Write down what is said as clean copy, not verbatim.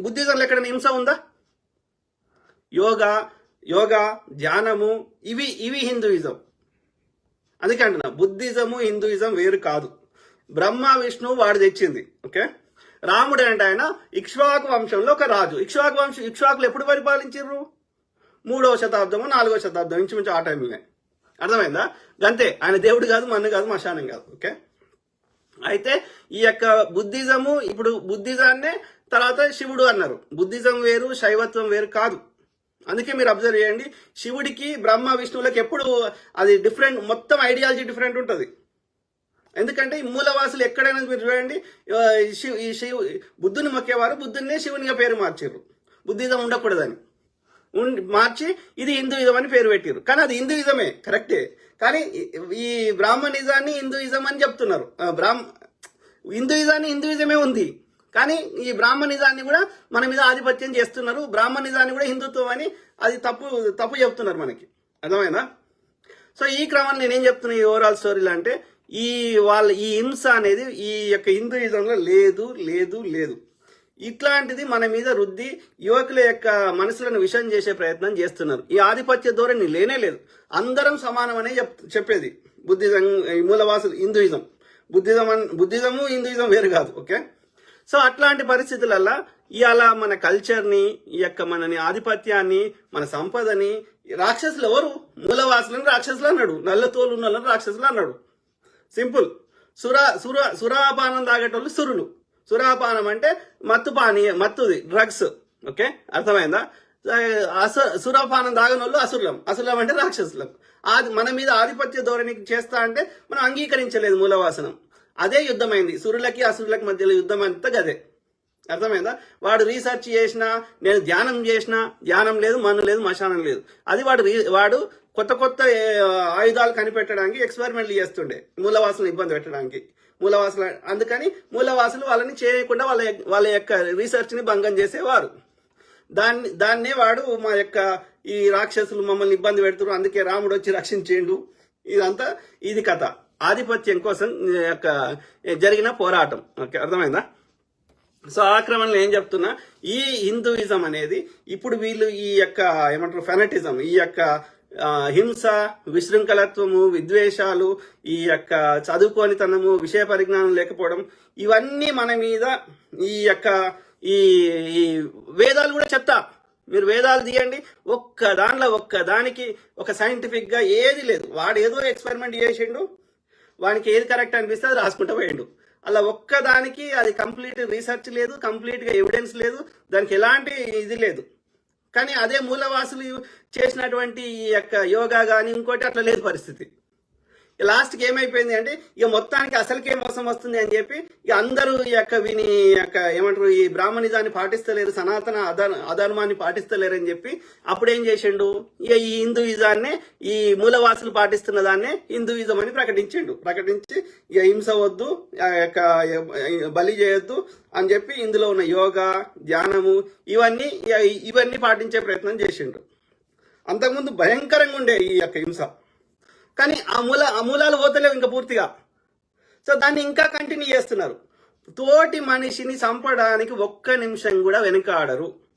బుద్ధిజంలో ఎక్కడైనా హింస ఉందా? యోగా యోగా ధ్యానము ఇవి హిందూయిజం. అందుకే అంటున్నా, బుద్ధిజము హిందూయిజం వేరు కాదు. బ్రహ్మ విష్ణు వాడు తెచ్చింది. ఓకే, రాముడు అంటే ఆయన ఇక్ష్వాకు వంశంలో ఒక రాజు. ఇక్ష్వాకులు ఎప్పుడు పరిపాలించారు? 3వ శతాబ్దము 4వ శతాబ్దం ఇంచుమించు ఆ టైంలోనే. అర్థమైందా? గంతే, ఆయన దేవుడు కాదు, మన్ను కాదు, మశానం కాదు. ఓకే, అయితే ఈ యొక్క బుద్ధిజము, ఇప్పుడు బుద్ధిజాన్నే తర్వాత శివుడు అన్నారు. బుద్ధిజం వేరు, శైవత్వం వేరు కాదు. అందుకే మీరు అబ్జర్వ్ చేయండి, శివుడికి బ్రహ్మ విష్ణువులకు ఎప్పుడు అది డిఫరెంట్, మొత్తం ఐడియాలజీ డిఫరెంట్ ఉంటుంది. ఎందుకంటే ఈ మూలవాసులు ఎక్కడైనా మీరు చూడండి, బుద్ధుని మొక్కేవారు బుద్ధున్నే శివునిగా పేరు మార్చారు. బుద్ధిజం ఉండకూడదని మార్చి ఇది హిందూయిజం అని పేరు పెట్టారు. కానీ అది హిందూయిజమే, కరెక్టే. కానీ ఈ బ్రాహ్మణిజాన్ని హిందూయిజం అని చెప్తున్నారు. హిందూయిజమే ఉంది, కానీ ఈ బ్రాహ్మణిజాన్ని కూడా మన మీద ఆధిపత్యం చేస్తున్నారు. బ్రాహ్మణిజాన్ని కూడా హిందుత్వం అని అది తప్పు చెప్తున్నారు మనకి. అర్థమైందా? సో ఈ క్రమంలో నేనేం చెప్తున్నా ఈ ఓవరాల్ స్టోరీలో అంటే, ఈ హింస అనేది ఈ యొక్క హిందూయిజంలో లేదు లేదు లేదు. ఇట్లాంటిది మన మీద రుద్ది యువకుల యొక్క మనసులను విషం చేసే ప్రయత్నం చేస్తున్నారు. ఈ ఆధిపత్య ధోరణి లేనే లేదు. అందరం సమానం అనే చెప్పేది బుద్ధిజం, మూలవాసులు హిందూయిజం. బుద్ధిజము హిందూయిజం వేరు కాదు. ఓకే, సో అట్లాంటి పరిస్థితులల్లో ఇవాళ మన కల్చర్ని, ఈ యొక్క మనని ఆధిపత్యాన్ని, మన సంపదని రాక్షసులు ఎవరు? మూలవాసులను రాక్షసులు అన్నాడు, నల్లతోలు ఉన్న రాక్షసులు అన్నాడు. సింపుల్. సురాపానం తాగేటోళ్ళు సురులు. సురాపానం అంటే మత్తుది, డ్రగ్స్. ఓకే, అర్థమైందా? సురాపానం తాగనోళ్ళు అసురులం అంటే రాక్షసులం. మన మీద ఆధిపత్య ధోరణి చేస్తా అంటే మనం అంగీకరించలేదు మూలవాసనం. అదే యుద్ధమైంది. సురులకి అసురులకి మధ్యలో యుద్ధం అంతా గదే. అర్థమైందా? వాడు రీసెర్చ్ చేసినా, నేను ధ్యానం చేసినా, ధ్యానం లేదు, మన్ను లేదు, మశానం లేదు. అది వాడు కొత్త ఆయుధాలు కనిపెట్టడానికి ఎక్స్పెరిమెంట్లు చేస్తుండే, మూలవాసులను ఇబ్బంది పెట్టడానికి. అందుకని మూలవాసులు వాళ్ళని చేయకుండా వాళ్ళ యొక్క రీసెర్చ్ని భంగం చేసేవారు. దాన్నే వాడు మా యొక్క ఈ రాక్షసులు మమ్మల్ని ఇబ్బంది పెడుతున్నారు, అందుకే రాముడు వచ్చి రక్షించేండు. ఇదంతా ఇది కథ. ఆధిపత్యం కోసం జరిగిన పోరాటం. ఓకే, అర్థమైందా? సో ఆ క్రమంలో ఏం చెప్తున్నా, ఈ హిందూయిజం అనేది ఇప్పుడు వీళ్ళు ఈ యొక్క ఏమంటారు ఫెనటిజం, ఈ యొక్క హింస, విశృంఖలత్వము, విద్వేషాలు, ఈ యొక్క చదువుకోనితనము, విషయ పరిజ్ఞానం లేకపోవడం, ఇవన్నీ మన మీద ఈ వేదాలు కూడా చెప్తా. మీరు వేదాలు తీయండి, ఒక్కదానికి ఒక సైంటిఫిక్ గా ఏది లేదు. వాడు ఏదో ఎక్స్పెరిమెంట్ చేసిండు, వానికి ఏది కరెక్ట్ అనిపిస్తే అది రాసుకుంటూ పోయిండు. అలా ఒక్కదానికి అది కంప్లీట్ రీసెర్చ్ లేదు, కంప్లీట్ గా ఎవిడెన్స్ లేదు, దానికి ఎలాంటి ఇది లేదు. కానీ అదే మూలవాసులు చేసినటువంటి ఈ యొక్క యోగా కానీ ఇంకోటి అట్లా లేదు పరిస్థితి. లాస్ట్కి ఏమైపోయింది అంటే, ఇక మొత్తానికి అసలుకే మోసం వస్తుంది అని చెప్పి ఇక అందరూ ఈ యొక్క ఏమంటారు ఈ బ్రాహ్మణిజాన్ని పాటిస్తలేరు, సనాతన అధర్మాన్ని పాటిస్తలేరు అని చెప్పి అప్పుడేం చేసిండు, ఇక ఈ హిందూయిజాన్నే, ఈ మూలవాసులు పాటిస్తున్న దాన్నే హిందూయిజం అని ప్రకటించి ఇక హింస వద్దు, బలి చేయొద్దు అని చెప్పి ఇందులో ఉన్న యోగా, ధ్యానము ఇవన్నీ పాటించే ప్రయత్నం చేసిండు. అంతకుముందు భయంకరంగా ఉండే ఈ యొక్క హింస, కానీ ఆ మూలాలు పోతలేవు ఇంకా పూర్తిగా. సో దాన్ని ఇంకా కంటిన్యూ చేస్తున్నారు. తోటి మనిషిని చంపడానికి ఒక్క నిమిషం కూడా వెనుకాడరు.